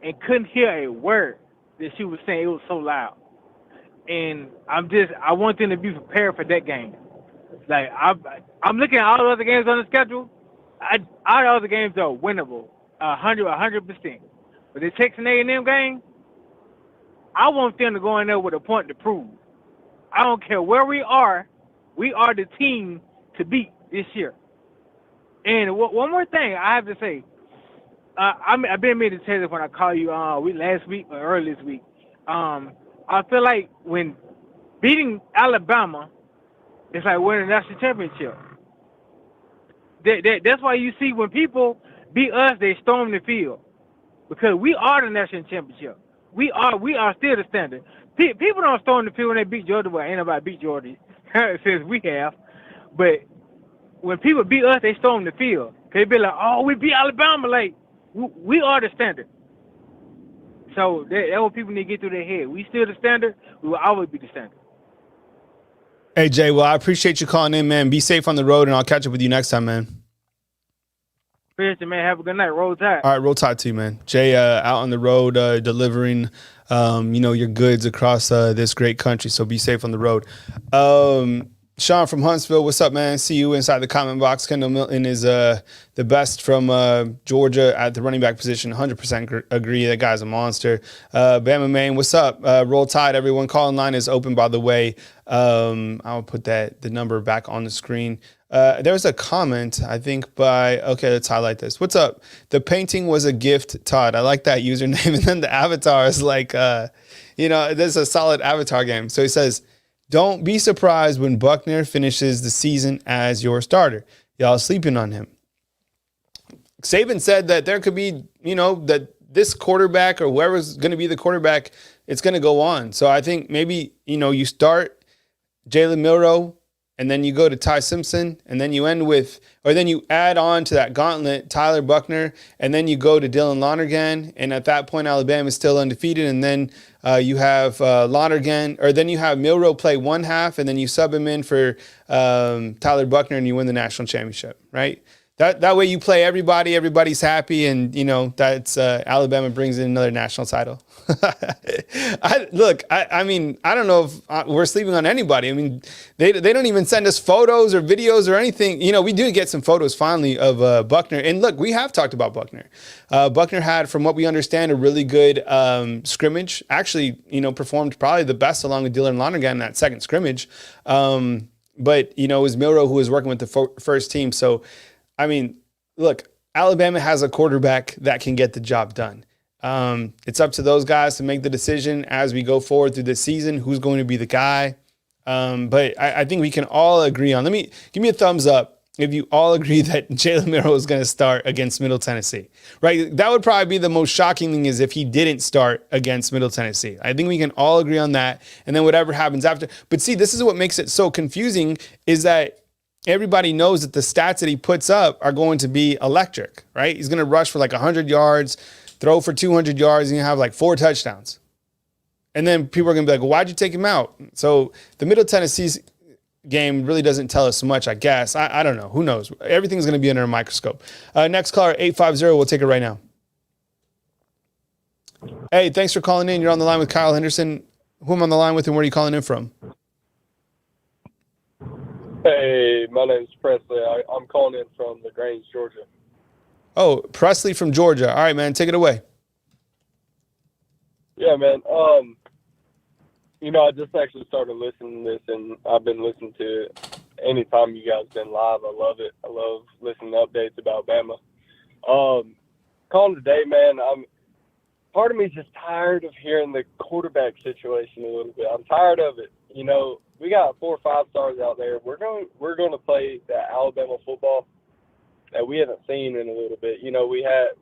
and couldn't hear a word that she was saying. It was so loud. And I want them to be prepared for that game. Like I'm looking at all the other games on the schedule. All the other games are winnable, 100%. But the Texas A&M game, I want them to go in there with a point to prove. I don't care where we are the team to beat this year. And one more thing I have to say, I've been meaning to tell you when I call you last week or early this week. I feel like when beating Alabama, it's like winning a national championship. That's why you see when people beat us, they storm the field because we are the national championship. We are still the standard. People don't storm the field when they beat Georgia. Well, ain't nobody beat Georgia since we have. But when people beat us, they storm the field. They be like, oh, we beat Alabama. Like, we are the standard. So that's what people need to get through their head. We still the standard. We will always be the standard. Hey, Jay, well, I appreciate you calling in, man. Be safe on the road, and I'll catch up with you next time, man. Appreciate you, man. Have a good night. Roll Tide. All right, roll Tide to you, man. Jay, out on the road delivering, your goods across this great country, so be safe on the road. Shawn from Huntsville, what's up, man? See you inside the comment box. Kendall Milton is the best from Georgia at the running back position. 100% agree. That guy's a monster. Bama Main, what's up? Roll Tide, everyone. Calling line is open, by the way. I'll put the number back on the screen. There was a comment, I think, okay, let's highlight this. What's up? The painting was a gift, Todd. I like that username. And then the avatar is like, there's a solid avatar game. So he says, don't be surprised when Buckner finishes the season as your starter. Y'all sleeping on him. Saban said that there could be, that this quarterback or whoever's going to be the quarterback, it's going to go on. So I think maybe, you start Jaylen Milro, and then you go to Ty Simpson, and then you then you add on to that gauntlet Tyler Buckner, and then you go to Dylan Lonergan, and at that point Alabama is still undefeated, and then you have Lonergan, or then you have Milro play one half, and then you sub him in for Tyler Buckner, and you win the national championship, right? That way you play everybody, everybody's happy, and that's Alabama brings in another national title. I don't know if we're sleeping on anybody. I mean, they don't even send us photos or videos or anything. We do get some photos finally of Buckner, and look, we have talked about Buckner. Buckner had, from what we understand, a really good scrimmage. Actually, performed probably the best along with Dylan Lonergan in that second scrimmage. But it was Milro who was working with the first team, so. I mean, look, Alabama has a quarterback that can get the job done. It's up to those guys to make the decision as we go forward through the season, who's going to be the guy. But I think we can all agree on. Give me a thumbs up if you all agree that Jaylen Milro is going to start against Middle Tennessee, right? That would probably be the most shocking thing, is if he didn't start against Middle Tennessee. I think we can all agree on that. And then whatever happens after. But see, this is what makes it so confusing, is that everybody knows that the stats that he puts up are going to be electric, right? He's going to rush for like 100 yards, throw for 200 yards, and you have like 4 touchdowns. And then people are going to be like, well, why'd you take him out? So the Middle Tennessee's game really doesn't tell us much, I guess. I don't know. Who knows? Everything's going to be under a microscope. Next caller, 850. We'll take it right now. Hey, thanks for calling in. You're on the line with Kyle Henderson. Who am I on the line with, and where are you calling in from? Hey, my name's Presley. I'm calling in from LaGrange, Georgia. Oh, Presley from Georgia. All right, man, take it away. Yeah, man. I just actually started listening to this, and I've been listening to it anytime you guys been live. I love it. I love listening to updates about Bama. Calling today, man. Part of me is just tired of hearing the quarterback situation a little bit. I'm tired of it. We got 4 or 5 stars out there. We're going to play that Alabama football that we haven't seen in a little bit.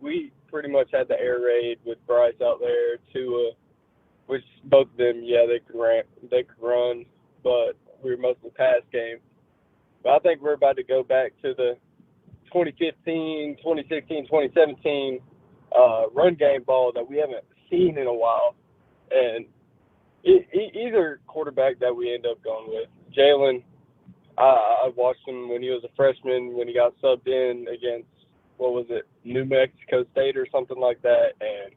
We pretty much had the air raid with Bryce out there, Tua, which both of them, they could run, but we were mostly pass game. But I think we're about to go back to the 2015, 2016, 2017 run game ball that we haven't seen in a while, and either quarterback that we end up going with. Jaylen, I watched him when he was a freshman, when he got subbed in against, New Mexico State or something like that, and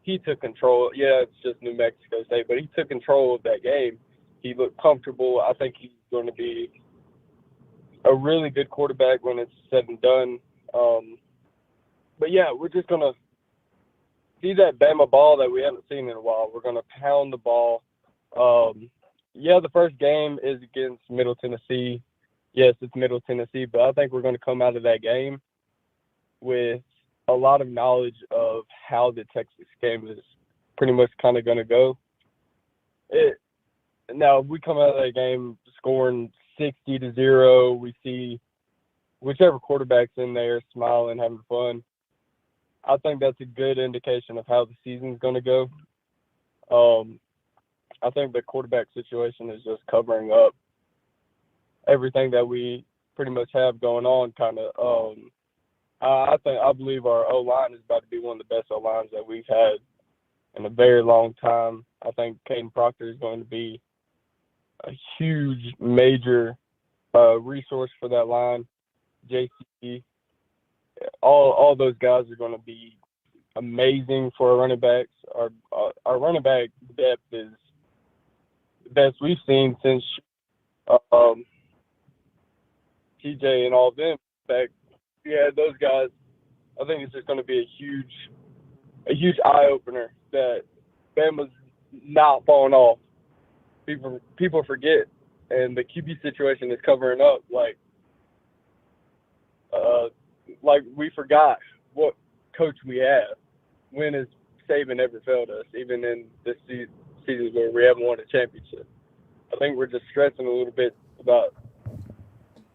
he took control. Yeah, it's just New Mexico State, but he took control of that game. He looked comfortable. I think he's going to be a really good quarterback when it's said and done. But yeah, we're just going to see that Bama ball that we haven't seen in a while. We're going to pound the ball. The first game is against Middle Tennessee. Yes, it's Middle Tennessee, but I think we're going to come out of that game with a lot of knowledge of how the Texas game is pretty much kind of going to go. Now, if we come out of that game scoring 60-0, we see whichever quarterback's in there smiling, having fun. I think that's a good indication of how the season's going to go. I think the quarterback situation is just covering up everything that we pretty much have going on. I believe our O-line is about to be one of the best O-lines that we've had in a very long time. I think Caden Proctor is going to be a huge, major resource for that line. JC, all those guys are going to be amazing for our running backs. Our running back depth is the best we've seen since TJ and all of them back, we had those guys. I think it's just going to be a huge eye opener that Bama's not falling off. People forget, and the QB situation is covering up. Like we forgot what coach we have. When has Saban ever failed us, even in this seasons where we haven't won a championship? I think we're just stressing a little bit about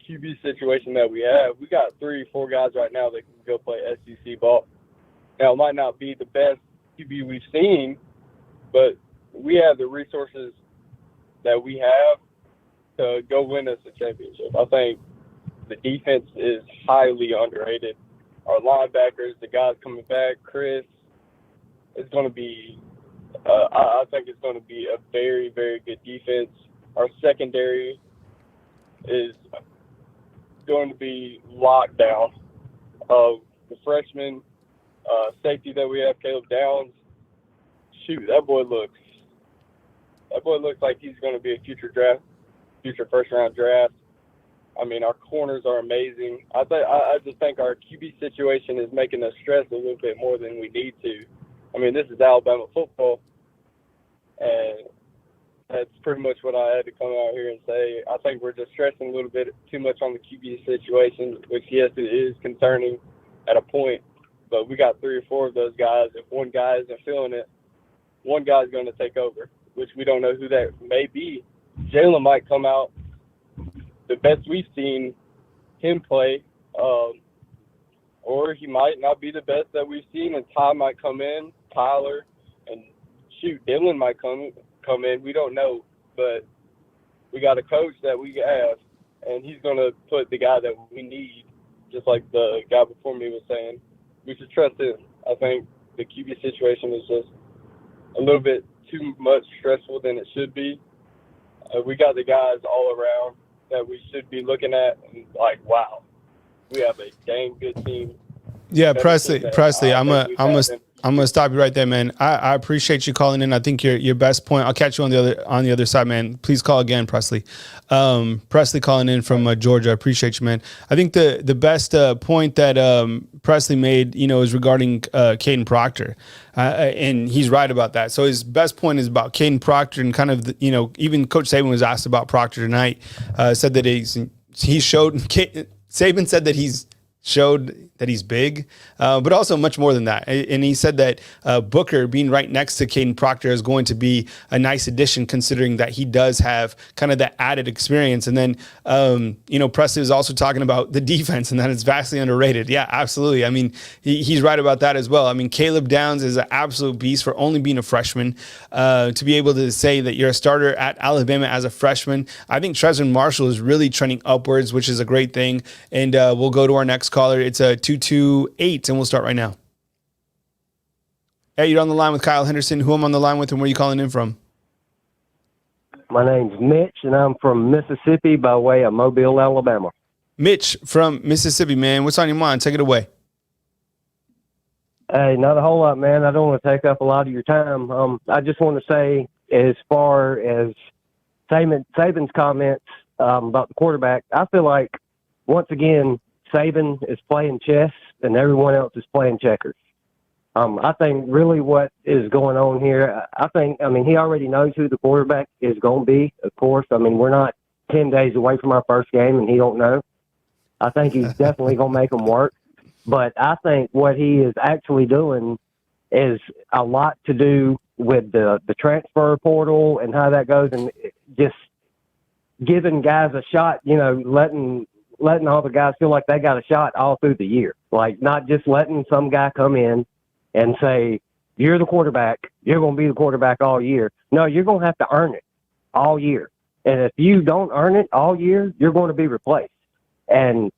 QB situation that we have. We got 3 or 4 guys right now that can go play SEC ball. Now, it might not be the best QB we've seen, but we have the resources that we have to go win us a championship. I think the defense is highly underrated. Our linebackers, the guys coming back, Chris, it's going to be I think it's going to be a very, very good defense. Our secondary is going to be locked down. The freshman safety that we have, Caleb Downs, shoot, that boy looks like he's going to be a future first round draft. I mean, our corners are amazing. I just think our QB situation is making us stress a little bit more than we need to. I mean, this is Alabama football, and that's pretty much what I had to come out here and say. I think we're just stressing a little bit too much on the QB situation, which, yes, it is concerning at a point, but we got 3 or 4 of those guys. If one guy isn't feeling it, one guy's going to take over, which we don't know who that may be. Jaylen might come out the best we've seen him play, or he might not be the best that we've seen, and Ty might come in, Tyler, and shoot, Dylan might come in. We don't know, but we got a coach that we have, and he's going to put the guy that we need, just like the guy before me was saying. We should trust him. I think the QB situation is just a little bit too much stressful than it should be. We got the guys all around that we should be looking at and like, wow, we have a dang good team. Yeah, Presley, I'm gonna stop you right there, man. I appreciate you calling in. I think your best point. I'll catch you on the other side, man. Please call again, Presley. Presley calling in from Georgia. I appreciate you, man. I think the best point that Presley made, is regarding Caden Proctor, and he's right about that. So his best point is about Caden Proctor, and kind of even Coach Saban was asked about Proctor tonight. Said that Saban said that he's showed that he's big, but also much more than that. And he said that Booker being right next to Caden Proctor is going to be a nice addition, considering that he does have kind of that added experience. And then, Presley was also talking about the defense and that it's vastly underrated. Yeah, absolutely. I mean, he's right about that as well. I mean, Caleb Downs is an absolute beast for only being a freshman. To be able to say that you're a starter at Alabama as a freshman, I think Trezor Marshall is really trending upwards, which is a great thing. And we'll go to our next caller. It's a 228, and we'll start right now. Hey, you're on the line with Kyle Henderson. Who am I on the line with, and where are you calling in from? My name's Mitch, and I'm from Mississippi by way of Mobile, Alabama. Mitch from Mississippi, man. What's on your mind? Take it away. Hey, not a whole lot, man. I don't want to take up a lot of your time. I just want to say, as far as Saban's comments about the quarterback, I feel like, once again, Saban is playing chess and everyone else is playing checkers. I think really what is going on here, he already knows who the quarterback is going to be, of course. I mean, we're not 10 days away from our first game and he don't know. I think he's definitely going to make them work. But I think what he is actually doing is a lot to do with the transfer portal and how that goes, and just giving guys a shot, letting all the guys feel like they got a shot all through the year. Like, not just letting some guy come in and say, you're the quarterback, you're going to be the quarterback all year. No, you're going to have to earn it all year. And if you don't earn it all year, you're going to be replaced. And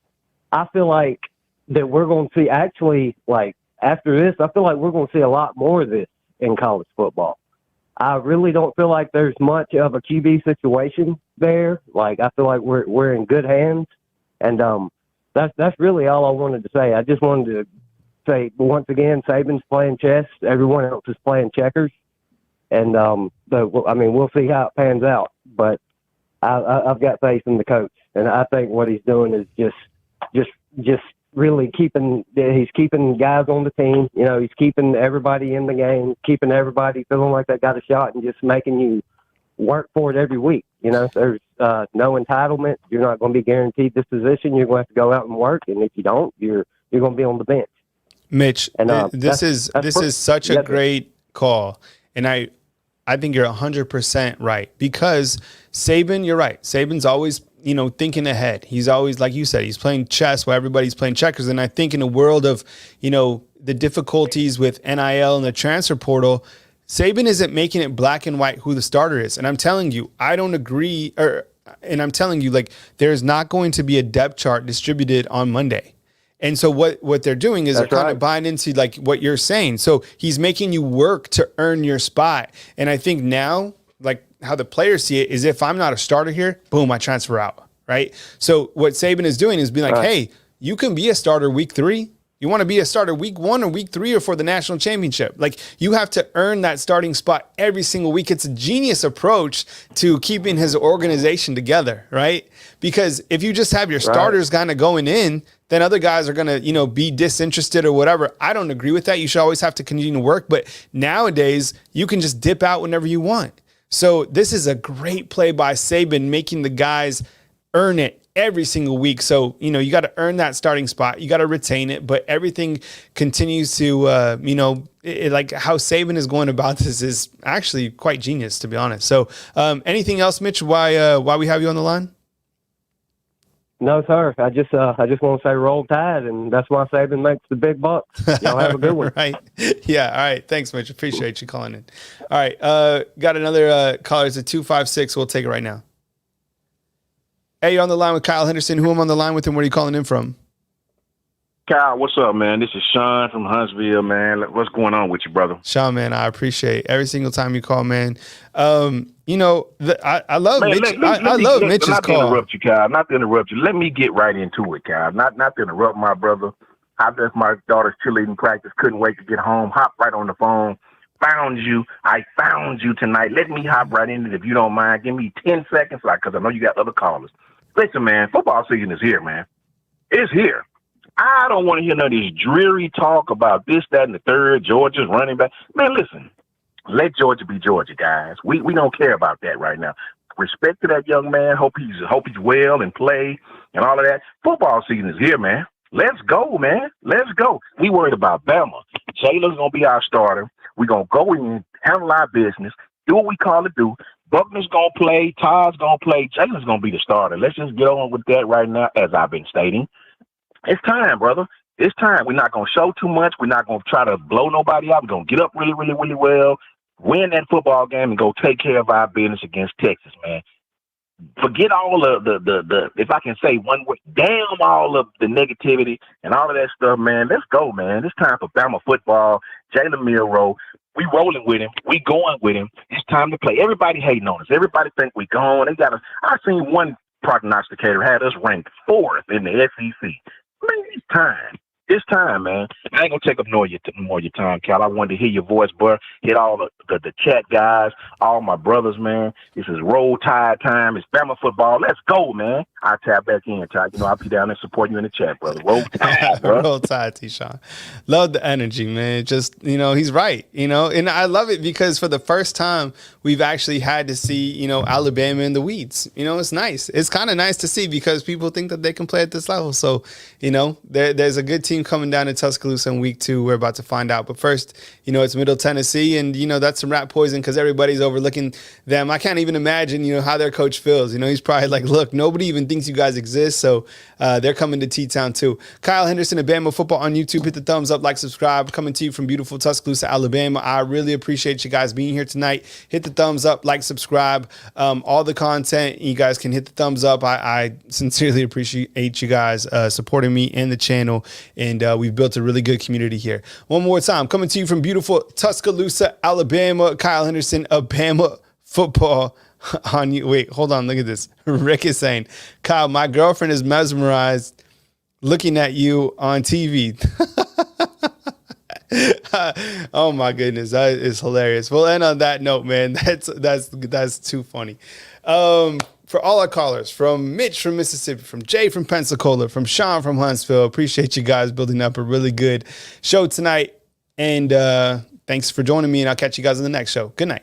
I feel like that we're going to see, actually, like, after this, I feel like we're going to see a lot more of this in college football. I really don't feel like there's much of a QB situation there. Like, I feel like we're in good hands. And that's really all I wanted to say. I just wanted to say, once again, Saban's playing chess. Everyone else is playing checkers. And, we'll see how it pans out. But I've got faith in the coach, and I think what he's doing is just really keeping guys on the team. You know, he's keeping everybody in the game, keeping everybody feeling like they got a shot, and just making you work for it every week. You know, there's no entitlement. You're not going to be guaranteed this position. You're going to have to go out and work, and if you don't, you're going to be on the bench. Mitch, And this is such a great call, and I think you're 100% right, because Saban, you're right. Saban's always, you know, thinking ahead. He's always, like you said, he's playing chess while everybody's playing checkers. And I think in a world of, you know, the difficulties with NIL and the transfer portal, Saban isn't making it black and white who the starter is. And I'm telling you, I don't agree. And I'm telling you, like, there's not going to be a depth chart distributed on Monday. And so what they're doing is they're kind of buying into like what you're saying. So he's making you work to earn your spot. And I think now, like how the players see it is, if I'm not a starter here, boom, I transfer out, right? So what Saban is doing is being like, hey, you can be a starter week 3. You want to be a starter week 1 or week 3 or for the national championship. Like, you have to earn that starting spot every single week. It's a genius approach to keeping his organization together, right? Because if you just have your starters kind of going in, then other guys are going to, you know, be disinterested or whatever. I don't agree with that. You should always have to continue to work. But nowadays, you can just dip out whenever you want. So this is a great play by Saban, making the guys earn it every single week. So, you know, you got to earn that starting spot. You got to retain it, but everything continues to, you know, like how Saban is going about this is actually quite genius, to be honest. So anything else, Mitch, why we have you on the line? No, sir. I just want to say roll tide, and that's why Saban makes the big bucks. Y'all have a good one. Right. Yeah. All right. Thanks, Mitch. Appreciate you calling in. All right. Got another caller. It's a 256. We'll take it right now. Hey, you're on the line with Kyle Henderson. Who am I on the line with, and where are you calling in from? Kyle, what's up, man? This is Shawn from Huntsville, man. What's going on with you, brother? Shawn, man, I appreciate every single time you call, man. You know, I love Mitch. I love Mitch's not call. Not to interrupt you, Kyle. Not to interrupt you. Let me get right into it, Kyle. Not to interrupt my brother. I left my daughter's cheerleading practice. Couldn't wait to get home. Hopped right on the phone. Found you. I found you tonight. Let me hop right in it if you don't mind. Give me 10 seconds, because I know you got other callers. Listen, man, football season is here, man. It's here. I don't want to hear none of this dreary talk about this, that, and the third. Georgia's running back. Man, listen, let Georgia be Georgia, guys. We don't care about that right now. Respect to that young man. Hope he's well and play and all of that. Football season is here, man. Let's go, man. Let's go. We worried about Bama. Jaylen's going to be our starter. We're going to go in, handle our business, do what we call it do. Buckner's going to play. Todd's going to play. Jaylen's going to be the starter. Let's just get on with that right now, as I've been stating. It's time, brother. It's time. We're not going to show too much. We're not going to try to blow nobody out. We're going to get up really, really, really well, win that football game, and go take care of our business against Texas, man. Forget all of the if I can say one word, damn all of the negativity and all of that stuff, man. Let's go, man. It's time for Bama football. Jaylen Milro. We rolling with him. We going with him. It's time to play. Everybody hating on us. Everybody think we gone. They got us. I seen one prognosticator had us ranked 4th in the SEC. Man, it's time. It's time, man. I ain't gonna take up more of your time, Cal. I wanted to hear your voice, bro. Hit all the chat guys, all my brothers, man. This is roll tide time. It's Bama football. Let's go, man. I'll tap back in, Ty. You know, I'll be down there supporting you in the chat, brother. Roll tide, bro. Roll tide, T-Shawn. Love the energy, man. Just, you know, he's right, you know, and I love it because for the first time we've actually had to see, you know, Alabama in the weeds. You know, it's nice. It's kind of nice to see because people think that they can play at this level. So, you know, there's a good team coming down in Tuscaloosa in week 2. We're about to find out. But first, you know, it's Middle Tennessee, and, you know, that's some rat poison because everybody's overlooking them. I can't even imagine, you know, how their coach feels. You know, he's probably like, look, nobody even thinks you guys exist. So they're coming to T-Town too. Kyle Henderson of Bama Football on YouTube. Hit the thumbs up, like, subscribe. Coming to you from beautiful Tuscaloosa, Alabama. I really appreciate you guys being here tonight. Hit the thumbs up, like, subscribe. All the content, you guys can hit the thumbs up. I sincerely appreciate you guys supporting me and the channel. And we've built a really good community here. One more time, coming to you from beautiful Tuscaloosa, Alabama. Kyle Henderson of Bama Football on you. Wait, hold on. Look at this. Rick is saying, Kyle, my girlfriend is mesmerized looking at you on TV. Oh my goodness, that is hilarious. We'll end on that note, man. That's too funny. for all our callers, from Mitch from Mississippi, from Jay from Pensacola, from Shawn from Huntsville, appreciate you guys building up a really good show tonight. And thanks for joining me, and I'll catch you guys in the next show. Good night.